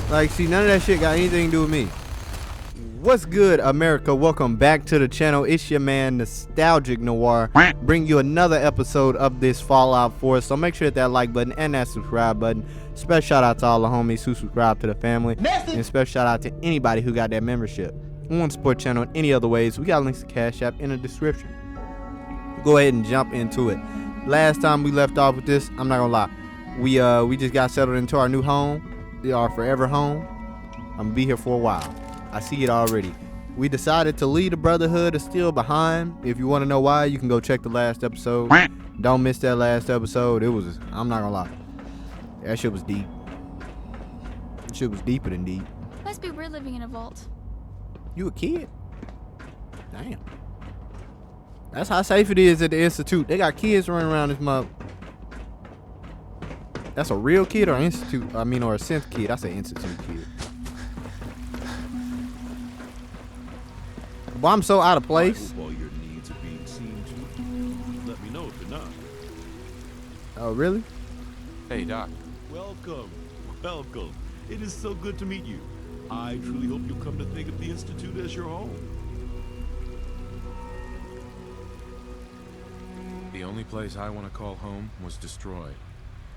Like, see, none of that shit got anything to do with me. What's good, America? Welcome back to the channel. It's your man, Nostalgic Noir. Bring you another episode of this Fallout 4. So make sure to hit that like button and that subscribe button. Special shout out to all the homies who subscribe to the family. And special shout out to anybody who got that membership. Who want to support the channel in any other ways, we got links to Cash App in the description. Go ahead and jump into it. Last time we left off with this, I'm not gonna lie, we just got settled into our new home, our forever home. I'm gonna be here for a while. I see it already. We decided to leave the Brotherhood of Steel behind. If you want to know why, you can go check the last episode. Don't miss that last episode. It was, I'm not gonna lie, that shit was deep. That shit was deeper than deep. Must be weird living in a vault. You a kid? Damn. That's how safe it is at the Institute. They got kids running around this mother. That's a real kid or Institute? I mean, or a synth kid. I say Institute kid. Well, I'm so out of place. I hope all your needs are being seen to. Let me know if they're not. Oh, really? Hey, Doc. Welcome. Welcome. It is so good to meet you. I truly hope you'll come to think of the Institute as your home. The only place I want to call home was destroyed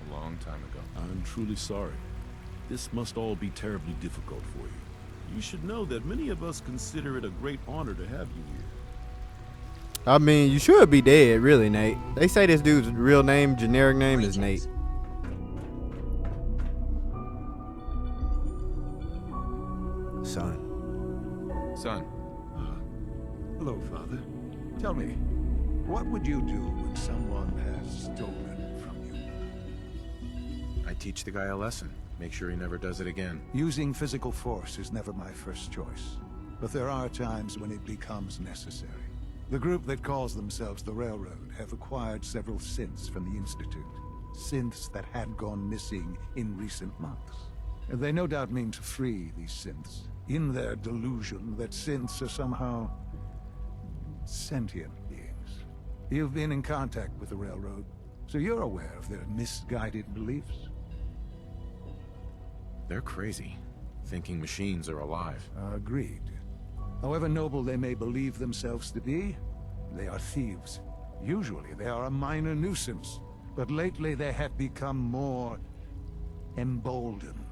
a long time ago. I'm truly sorry. This must all be terribly difficult for you. You should know that many of us consider it a great honor to have you here. I mean, you should be dead, really, Nate. They say this dude's real name, generic name, is Nate. Son. Hello, Father. Tell me, what would you do when someone has stolen from you? I teach the guy a lesson. Make sure he never does it again. Using physical force is never my first choice, but there are times when it becomes necessary. The group that calls themselves the Railroad have acquired several synths from the Institute. Synths that had gone missing in recent months. They no doubt mean to free these synths, in their delusion that synths are somehow sentient beings. You've been in contact with the Railroad, so you're aware of their misguided beliefs. They're crazy, thinking machines are alive. Agreed. However noble they may believe themselves to be, they are thieves. Usually they are a minor nuisance, but lately they have become more emboldened.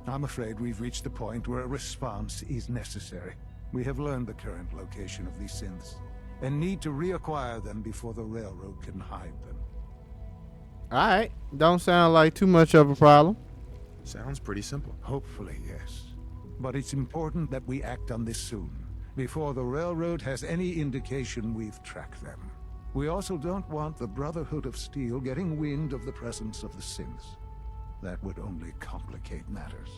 I'm afraid we've reached the point where a response is necessary. We have learned the current location of these synths, and need to reacquire them before the Railroad can hide them. Alright, don't sound like too much of a problem. Sounds pretty simple. Hopefully, yes. But it's important that we act on this soon, before the Railroad has any indication we've tracked them. We also don't want the Brotherhood of Steel getting wind of the presence of the synths. That would only complicate matters.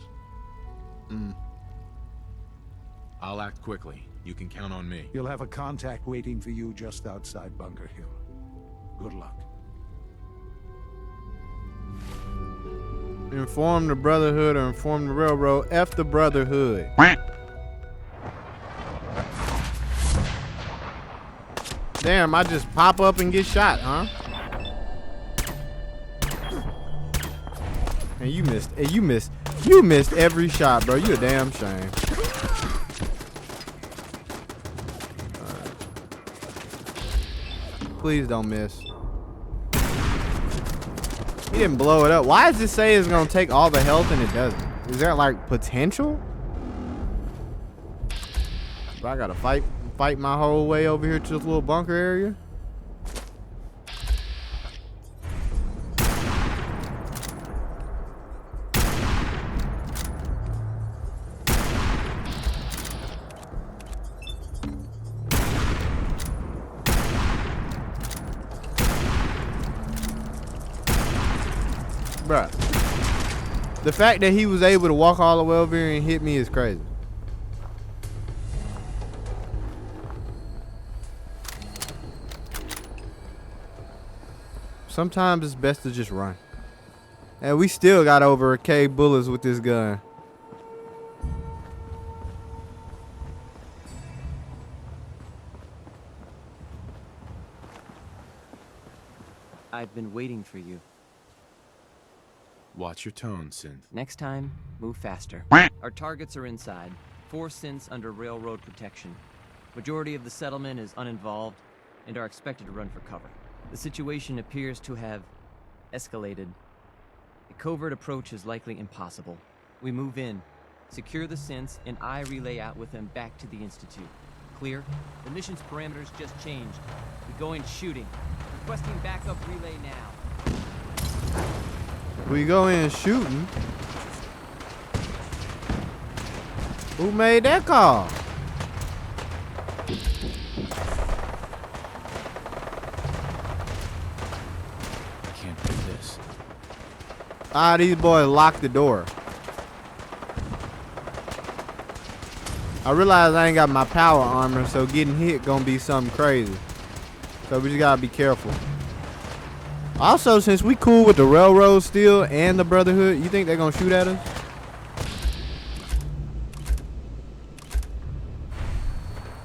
I'll act quickly. You can count on me. You'll have a contact waiting for you just outside Bunker Hill. Good luck. Inform the Brotherhood or inform the Railroad. F the Brotherhood. Damn, I just pop up and get shot, huh? And you missed. And you missed every shot, bro. You a damn shame. Alright. Please don't miss. He didn't blow it up. Why does it say it's gonna take all the health and it doesn't? Is that like potential? But I gotta fight my whole way over here to this little bunker area. Bruh, the fact that he was able to walk all the way over here and hit me is crazy. Sometimes it's best to just run. And we still got over a K bullets with this gun. I've been waiting for you. Watch your tone, Synth. Next time, move faster. Our targets are inside. 4 synths under railroad protection. Majority of the settlement is uninvolved and are expected to run for cover. The situation appears to have escalated. A covert approach is likely impossible. We move in, secure the synths, and I relay out with them back to the Institute. Clear? The mission's parameters just changed. We go in shooting. Requesting backup relay now. We go in shooting. Who made that call? Can't do this. Ah, these boys locked the door. I realize I ain't got my power armor, so getting hit gonna be something crazy. So we just gotta be careful. Also, since we cool with the railroad still and the Brotherhood, you think they're gonna shoot at us?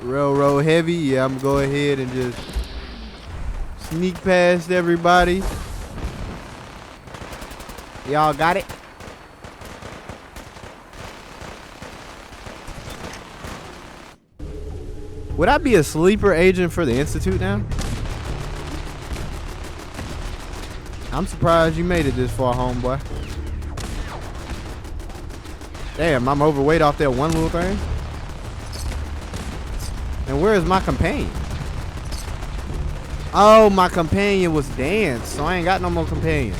Railroad heavy, yeah, I'm gonna go ahead and just sneak past everybody. Y'all got it? Would I be a sleeper agent for the Institute now? I'm surprised you made it this far, homeboy. Damn, I'm overweight off that one little thing. And where is my companion? Oh, my companion was Dance, so I ain't got no more companion.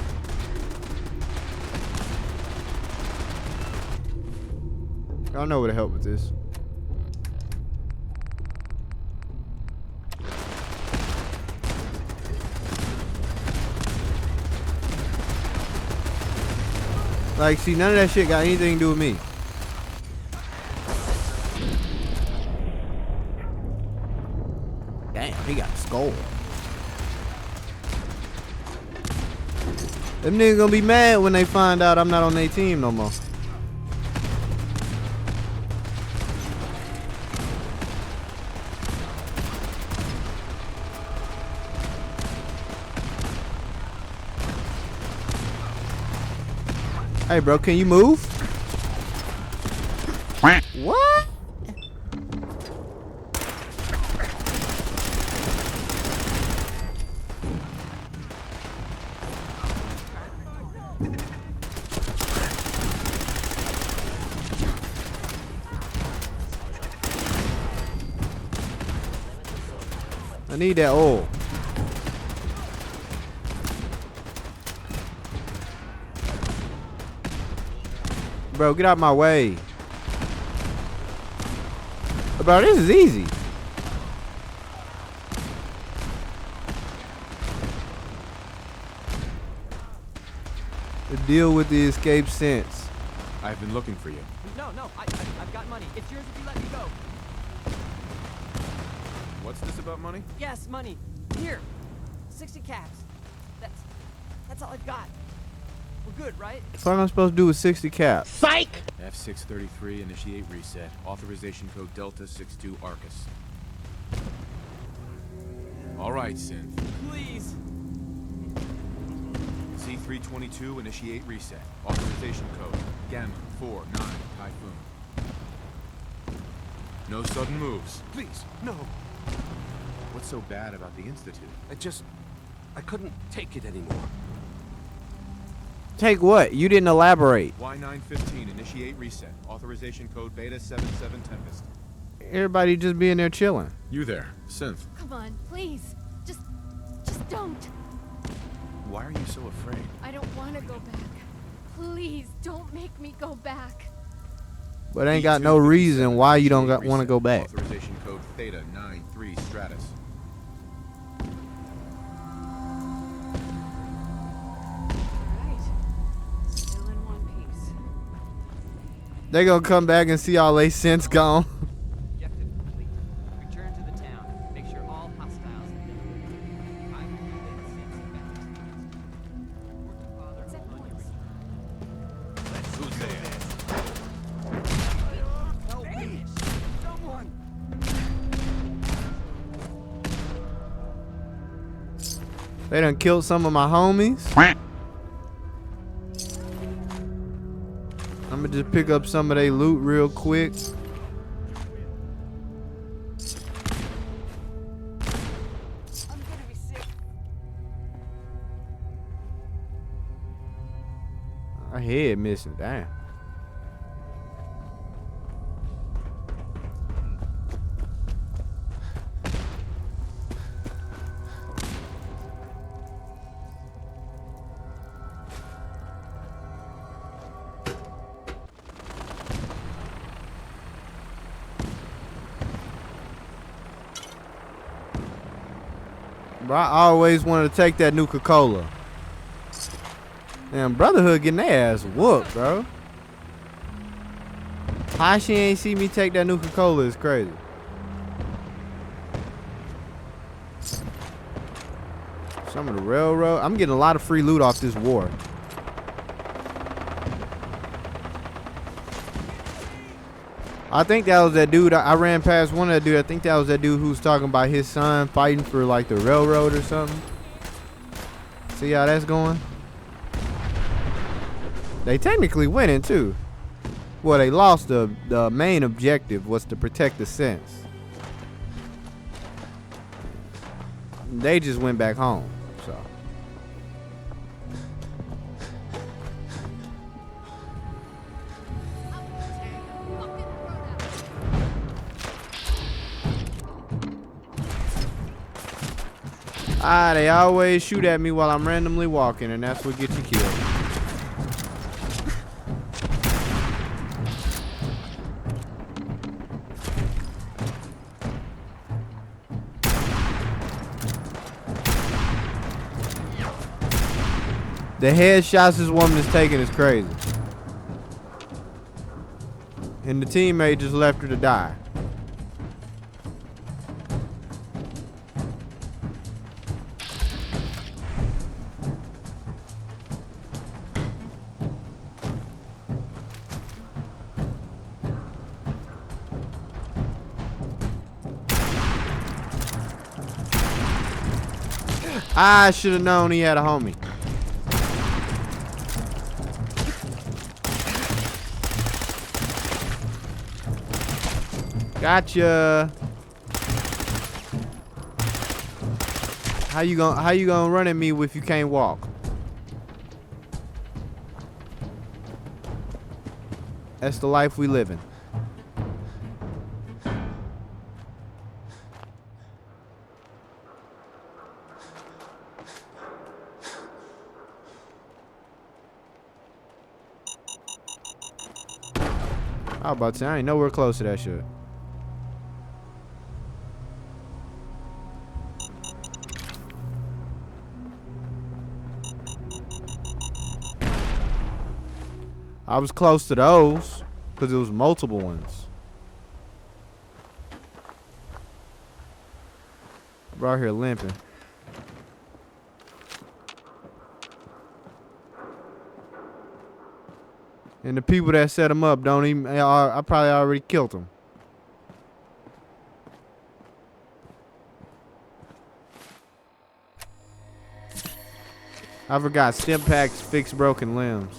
I don't know where to help with this. Like, see, none of that shit got anything to do with me. Damn, he got a skull. Them niggas gonna be mad when they find out I'm not on their team no more. Hey, bro, can you move? What? I need that oil. Bro, get out my way. Bro, this is easy. To deal with the escape sense. I've been looking for you. No, I've got money. It's yours if you let me go. What's this about money? Yes, money. Here. 60 caps. That's all I've got. We're good, right? What am I supposed to do with 60 caps? F633, initiate reset. Authorization code Delta 62 Arcus. All right, Synth. Please. C322, initiate reset. Authorization code Gamma 49 Typhoon. No sudden moves. Please, no. What's so bad about the Institute? I couldn't take it anymore. Take what? You didn't elaborate. Y915, initiate reset. Authorization code Beta 77 Tempest. Everybody just being there chilling. You there, Synth. Come on, please. Just don't. Why are you so afraid? I don't want to go back. Please, don't make me go back. But ain't got no reason why you don't want to go back. Authorization code Theta 93 Stratus. Still in one piece. They gonna come back and see all they sense gone. Objective complete. Return to the town. Make sure all hostiles have been eliminated. I will relay the synths back to the Institute. Work to father Set on your points. Who's there? Help me! Someone! They done killed some of my homies. just pick up some of their loot real quick. My head missing, damn. Bro, I always wanted to take that Nuka-Cola. Damn, Brotherhood getting their ass whooped, bro. How she ain't see me take that Nuka-Cola is crazy. Some of the railroad. I'm getting a lot of free loot off this war. I think that was that dude. I ran past one of that dude. I think that was that dude who was talking about his son fighting for like the railroad or something. See how that's going? They technically winning too. Well, they lost. The main objective was to protect the sense. They just went back home. So. They always shoot at me while I'm randomly walking, and that's what gets you killed. The headshots this woman is taking is crazy. And the teammate just left her to die. I should have known he had a homie. Gotcha. How you gonna run at me if you can't walk? That's the life we live in. I was about to say, I ain't nowhere close to that shit. I was close to those because it was multiple ones. We're out here limping. And the people that set them up don't even, I probably already killed them. I forgot stim packs fix broken limbs.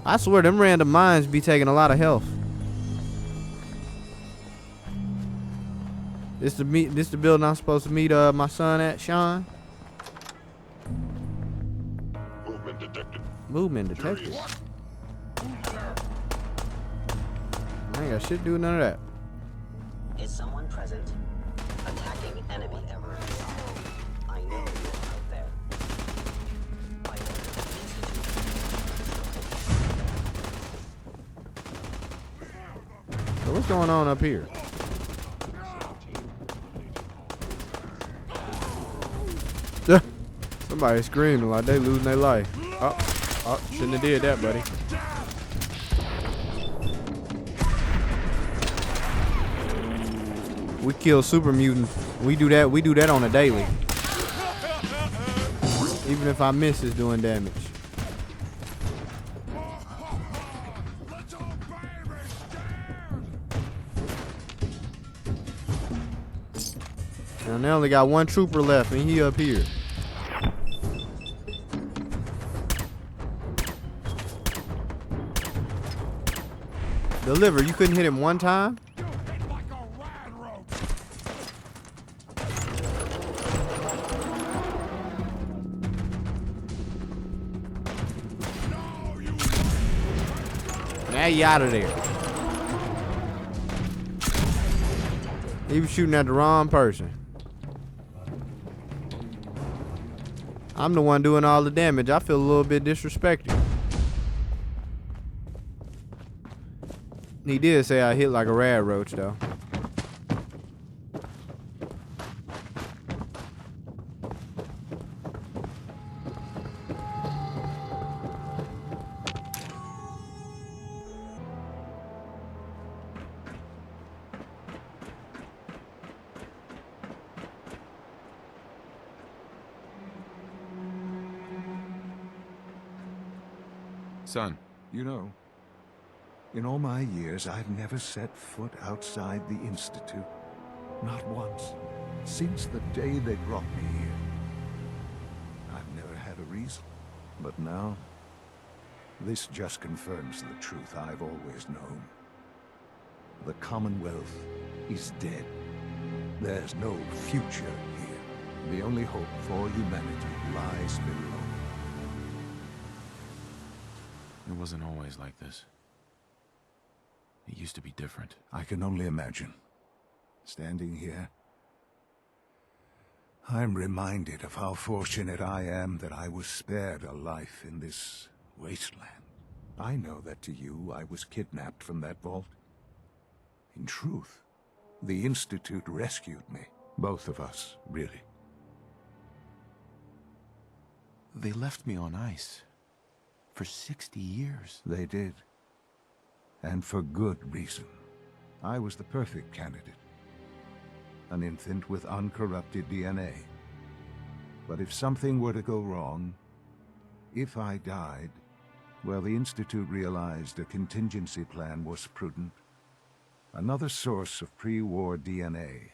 I swear them random mines be taking a lot of health. This the building I'm supposed to meet my son at, Sean? Movement detected. Movement detected. I ain't got shit to do with none of that. Is someone present? Attacking enemy ever. I know you're out there. So what's going on up here? Somebody screaming like they losing their life. Oh, shouldn't have did that, buddy. We kill super mutants. We do that on a daily. Even if I miss, it's doing damage. And they only got one trooper left, and he up here. Deliver, you couldn't hit him one time? Now you out of there. He was shooting at the wrong person. I'm the one doing all the damage. I feel a little bit disrespected. He did say I hit like a rad roach, though. Son. You know, in all my years, I've never set foot outside the Institute. Not once. Since the day they brought me here. I've never had a reason. But now, this just confirms the truth I've always known. The Commonwealth is dead. There's no future here. The only hope for humanity lies below. It wasn't always like this. It used to be different. I can only imagine. Standing here, I'm reminded of how fortunate I am that I was spared a life in this wasteland. I know that to you, I was kidnapped from that vault. In truth, the Institute rescued me. Both of us, really. They left me on ice. For 60 years. They did. And for good reason. I was the perfect candidate. An infant with uncorrupted DNA. But if something were to go wrong, if I died, well, the Institute realized a contingency plan was prudent. Another source of pre-war DNA,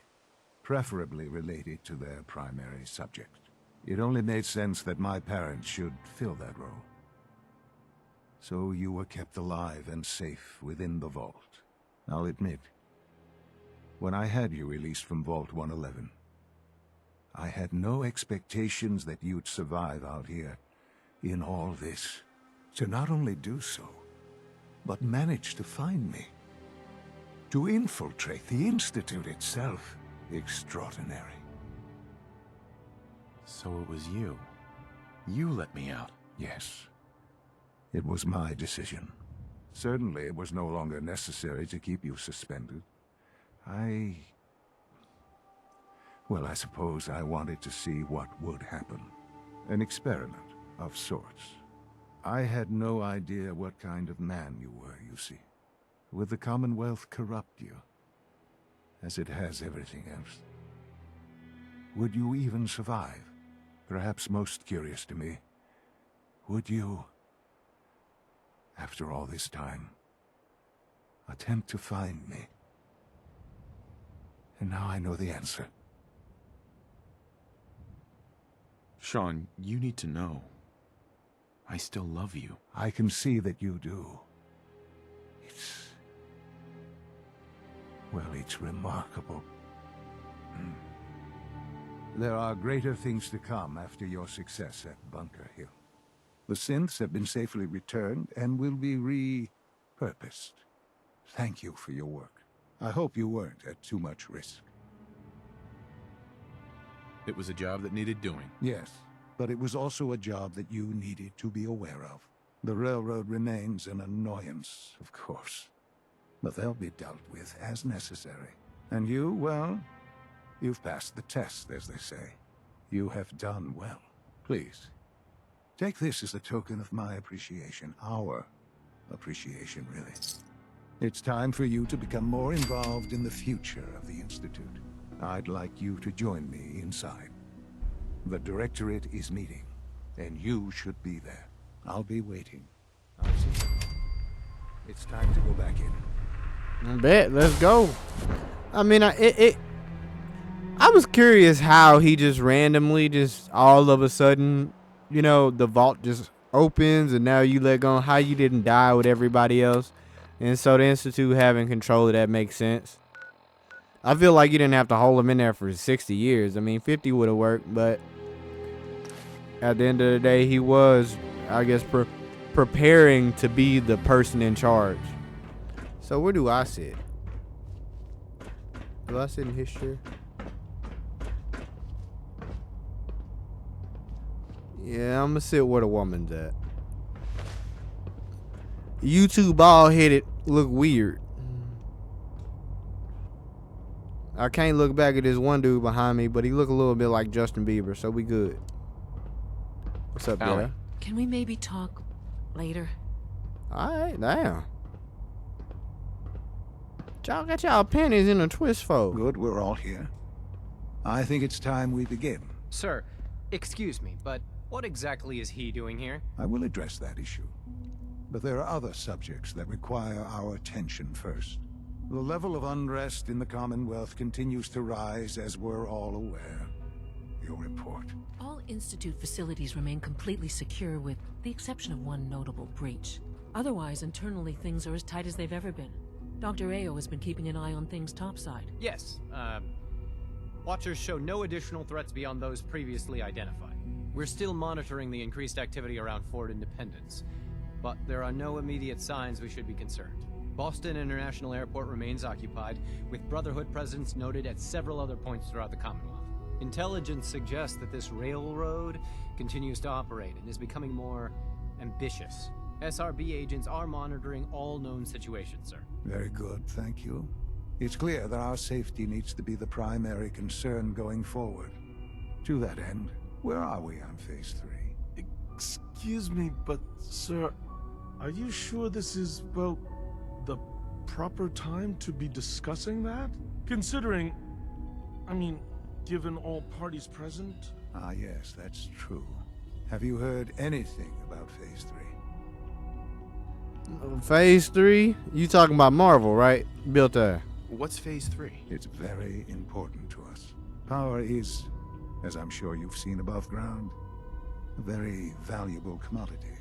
preferably related to their primary subject. It only made sense that my parents should fill that role. So you were kept alive and safe within the vault. I'll admit, when I had you released from Vault 111, I had no expectations that you'd survive out here in all this. To not only do so, but manage to find me. To infiltrate the Institute itself. Extraordinary. So it was you. You let me out. Yes. It was my decision. Certainly, it was no longer necessary to keep you suspended. Well, I suppose I wanted to see what would happen. An experiment of sorts. I had no idea what kind of man you were, you see. Would the Commonwealth corrupt you? As it has everything else? Would you even survive? Perhaps most curious to me, would you, after all this time, attempt to find me? And now I know the answer. Sean, you need to know. I still love you. I can see that you do. Well, it's remarkable. There are greater things to come after your success at Bunker Hill. The synths have been safely returned and will be repurposed. Thank you for your work. I hope you weren't at too much risk. It was a job that needed doing. Yes, but it was also a job that you needed to be aware of. The railroad remains an annoyance, of course. But they'll be dealt with as necessary. And you, well, you've passed the test, as they say. You have done well. Please, take this as a token of my appreciation. Our appreciation, really. It's time for you to become more involved in the future of the Institute. I'd like you to join me inside. The Directorate is meeting, and you should be there. I'll be waiting. I'll see you. It's time to go back in. I bet. Let's go. I mean, I I was curious how he just randomly, just all of a sudden, you know, the vault just opens and now you let go. How you didn't die with everybody else. And so the Institute having control of that makes sense. I feel like you didn't have to hold him in there for 60 years. I mean, 50 would have worked, but at the end of the day, he was, I guess, preparing to be the person in charge. So where do I sit? Do I sit in his chair? Yeah, I'm gonna sit where the woman's at. You two bald-headed look weird. I can't look back at this one dude behind me, but he look a little bit like Justin Bieber, so we good. What's up, Allie. Dara? Can we maybe talk later? Alright, damn. Y'all got y'all pennies in a twist fold. Good, we're all here. I think it's time we begin. Sir, excuse me, but what exactly is he doing here? I will address that issue. But there are other subjects that require our attention first. The level of unrest in the Commonwealth continues to rise, as we're all aware. Your report. All Institute facilities remain completely secure with the exception of one notable breach. Otherwise, internally things are as tight as they've ever been. Dr. Ao has been keeping an eye on things topside. Yes, Watchers show no additional threats beyond those previously identified. We're still monitoring the increased activity around Fort Independence, but there are no immediate signs we should be concerned. Boston International Airport remains occupied, with Brotherhood presence noted at several other points throughout the Commonwealth. Intelligence suggests that this railroad continues to operate and is becoming more ambitious. SRB agents are monitoring all known situations, sir. Very good, thank you. It's clear that our safety needs to be the primary concern going forward. To that end, where are we on Phase 3? Excuse me, but sir, are you sure this is, well, the proper time to be discussing that? Considering, I mean, given all parties present? Ah, yes, that's true. Have you heard anything about Phase 3? Phase 3? You talking about Marvel, right? Built there. What's Phase 3? It's very important to us. Power is, as I'm sure you've seen above ground, a very valuable commodity.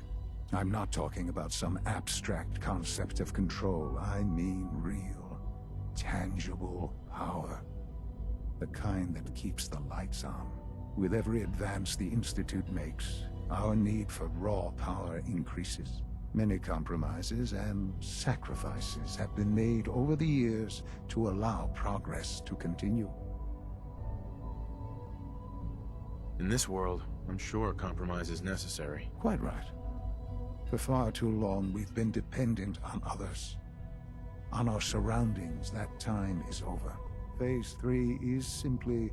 I'm not talking about some abstract concept of control. I mean real, tangible power. The kind that keeps the lights on. With every advance the Institute makes, our need for raw power increases. Many compromises and sacrifices have been made over the years to allow progress to continue. In this world, I'm sure a compromise is necessary. Quite right. For far too long, we've been dependent on others. On our surroundings, that time is over. Phase 3 is simply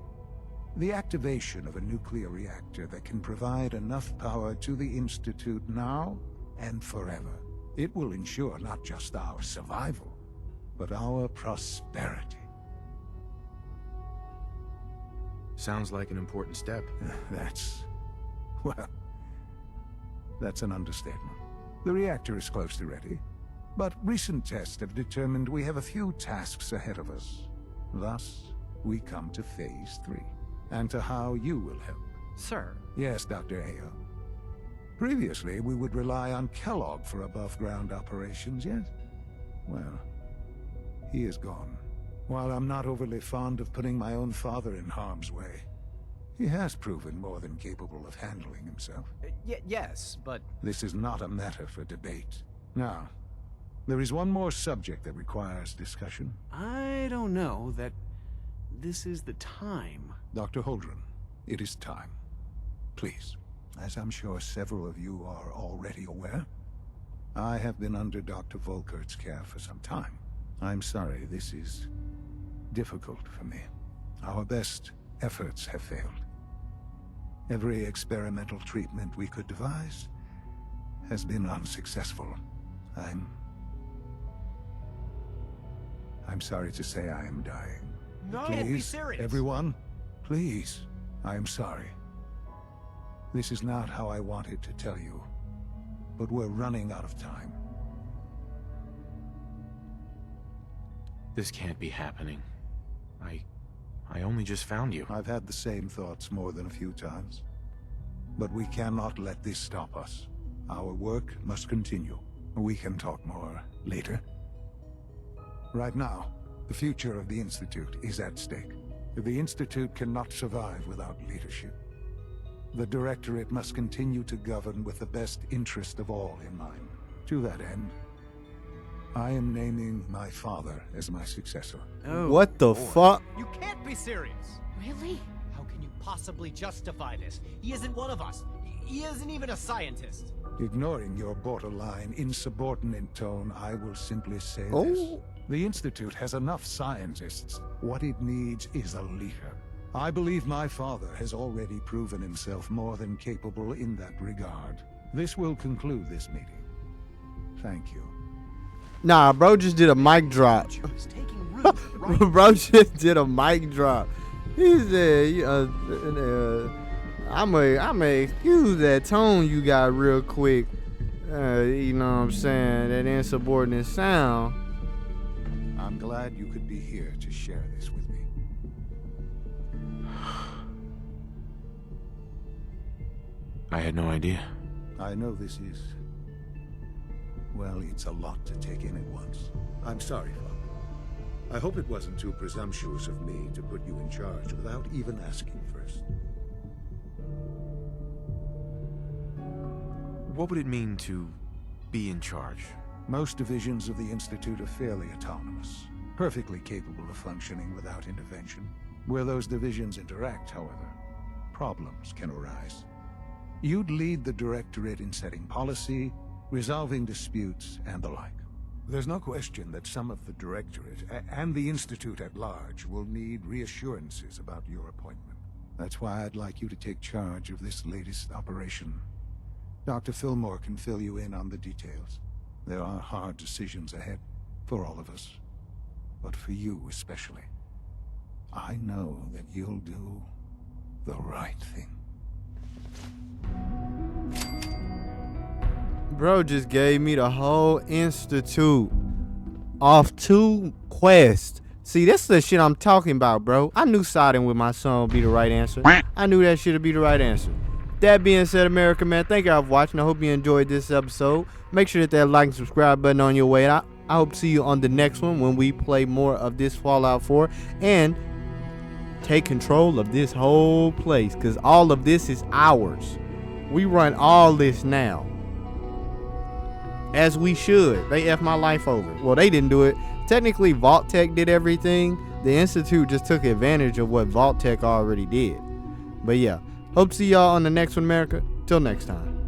the activation of a nuclear reactor that can provide enough power to the Institute now and forever. It will ensure not just our survival, but our prosperity. Sounds like an important step. That's an understatement. The reactor is close to ready, but recent tests have determined we have a few tasks ahead of us. Thus, we come to Phase 3, and to how you will help. Sir. Yes, Dr. Ao. Previously, we would rely on Kellogg for above-ground operations, yes? Well, he is gone. While I'm not overly fond of putting my own father in harm's way, he has proven more than capable of handling himself. Yes, but... This is not a matter for debate. Now, there is one more subject that requires discussion. I don't know that this is the time. Dr. Holdren, it is time. Please. As I'm sure several of you are already aware, I have been under Dr. Volkert's care for some time. I'm sorry this is difficult for me. Our best efforts have failed. Every experimental treatment we could devise has been unsuccessful. I'm sorry to say I am dying. No, please, be serious. Everyone, please, I am sorry. This is not how I wanted to tell you, but we're running out of time. This can't be happening. I only just found you. I've had the same thoughts more than a few times. But we cannot let this stop us. Our work must continue. We can talk more later. Right now, the future of the Institute is at stake. The Institute cannot survive without leadership. The Directorate must continue to govern with the best interest of all in mind. To that end, I am naming my father as my successor. Oh, What the fuck? You can't be serious! Really? How can you possibly justify this? He isn't one of us. He isn't even a scientist. Ignoring your borderline insubordinate tone, I will simply say this. Oh. The Institute has enough scientists. What it needs is a leader. I believe my father has already proven himself more than capable in that regard. This will conclude this meeting. Thank you. Nah, bro just did a mic drop. He's taking root right. Bro just did a mic drop. He said, I'ma excuse that tone you got real quick. You know what I'm saying? That insubordinate sound. I'm glad you could be here to share this with me. I had no idea. I know this is... well, it's a lot to take in at once. I'm sorry, Father. I hope it wasn't too presumptuous of me to put you in charge without even asking first. What would it mean to be in charge? Most divisions of the Institute are fairly autonomous, perfectly capable of functioning without intervention. Where those divisions interact, however, problems can arise. You'd lead the Directorate in setting policy, resolving disputes, and the like. There's no question that some of the Directorate, and the Institute at large, will need reassurances about your appointment. That's why I'd like you to take charge of this latest operation. Dr. Fillmore can fill you in on the details. There are hard decisions ahead, for all of us. But for you especially. I know that you'll do the right thing. Bro just gave me the whole Institute off 2 quests. See, that's the shit I'm talking about, bro. I knew siding with my son would be the right answer. I knew that shit would be the right answer. That being said, America, man, thank y'all for watching. I hope you enjoyed this episode. Make sure to hit that like and subscribe button on your way out. I hope to see you on the next one when we play more of this Fallout 4 and take control of this whole place, because all of this is ours. We run all this now. As we should. They F my life over. Well, they didn't do it. Technically, Vault-Tec did everything. The Institute just took advantage of what Vault-Tec already did. But yeah, hope to see y'all on the next one, America. Till next time.